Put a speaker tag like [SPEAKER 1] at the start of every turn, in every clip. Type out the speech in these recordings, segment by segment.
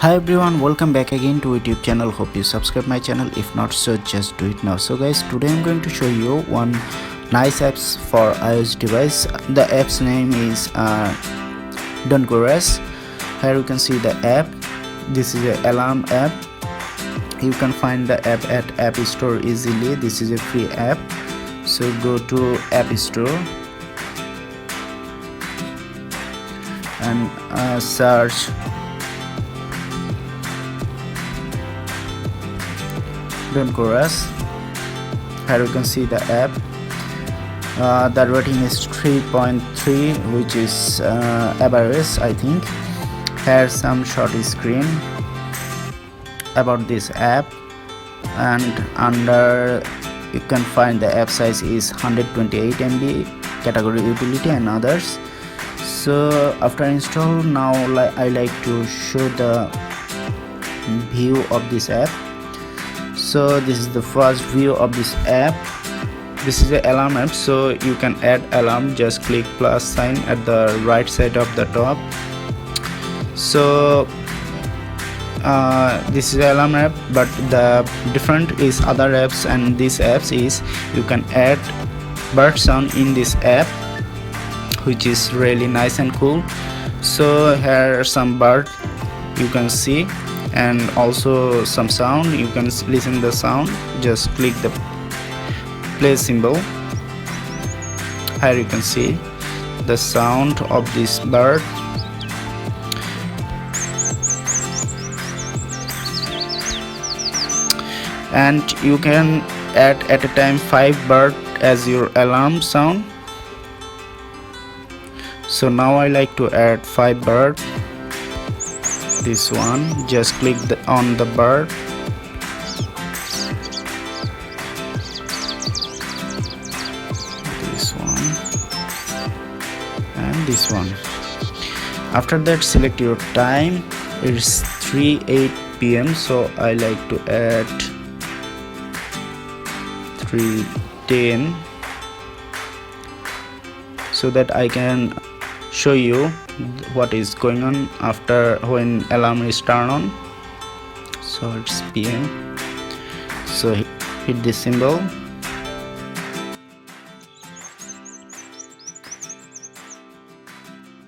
[SPEAKER 1] Hi everyone, welcome back again to YouTube channel. Hope you subscribe my channel. If not, so just do it now. So guys, today I'm going to show you one nice apps for iOS device. The app's name is Don't Go Rest. Here you can see the app. This is an alarm app. You can find the app at App Store easily. This is a free app. So go to App Store and search Don't Go Rest. Here you can see the app. The rating is 3.3, which is average, I think. Here's some short screen about this app, and under you can find the app size is 128 MB, category utility and others. So after install, now I like to show the view of this app. So this is the first view of this app. This is an alarm app, so you can add alarm. Just click plus sign at the right side of the top. So this is alarm app, but the different is other apps and these apps is you can add bird sound in this app, which is really nice and cool. So here are some bird you can see, and also some sound. You can listen the sound. Just click the play symbol. Here you can see the sound of this bird. And you can add at a time 5 bird as your alarm sound. So now I like to add 5 bird. This one, just click on the bird. This one and this one. After that, select your time. It's 3:08 p.m. so I like to add 3:10 so that I can show you what is going on after when alarm is turned on. So it's PM, so hit this symbol.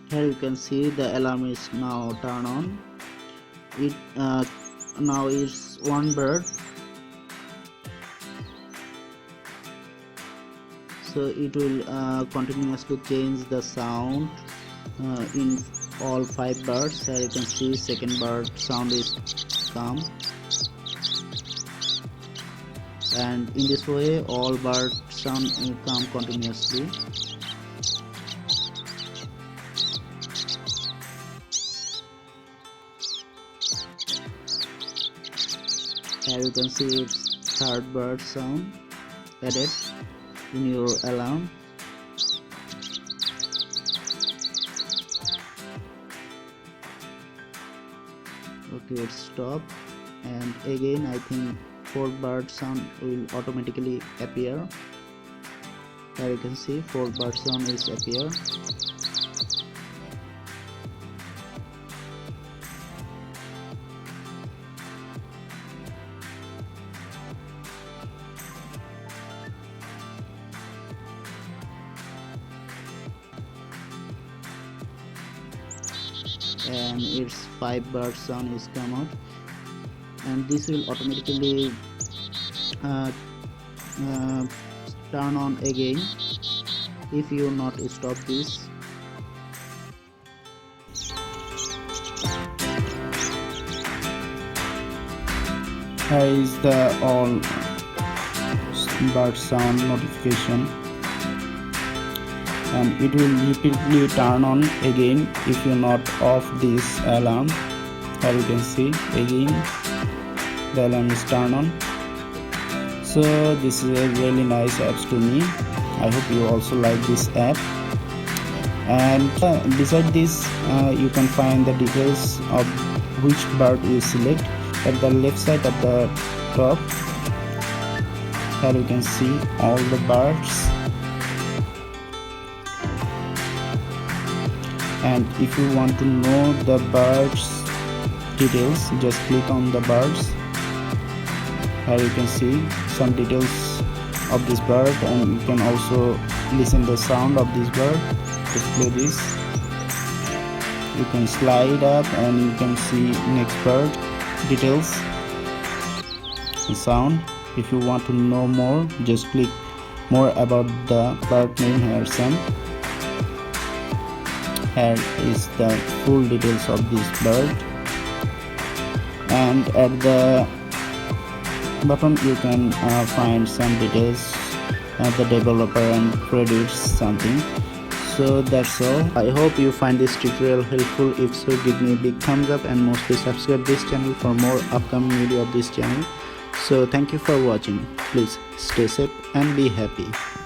[SPEAKER 1] Here you can see the alarm is now turned on. It now is one bird, so it will continuously change the sound in all 5 birds. Here you can see second bird sound is calm, and in this way all bird sound will come continuously. Here you can see its third bird sound added in your alarm. Okay, it's stop, and again I think 4 bird sound will automatically appear. Here you can see 4 bird sound is appear. And its 5 bird sound is come out, and this will automatically turn on again if you not stop this. Here is the all bird sound notification, and it will repeatedly turn on again if you not off this alarm. Here you can see again the alarm is turned on. So this is a really nice apps to me. I hope you also like this app. And beside this you can find the details of which bird you select at the left side of the top. Here you can see all the birds, and if you want to know the birds details, just click on the birds. Here you can see some details of this bird, and you can also listen the sound of this bird. Just play this. You can slide up and you can see next bird details and sound. If you want to know more, just click more about the bird name. Here some. Here is the full details of this bird, and at the bottom you can find some details, the developer and credits something. So that's all. I hope you find this tutorial helpful. If so, give me a big thumbs up, and mostly subscribe this channel for more upcoming video of this channel. So thank you for watching. Please stay safe and be happy.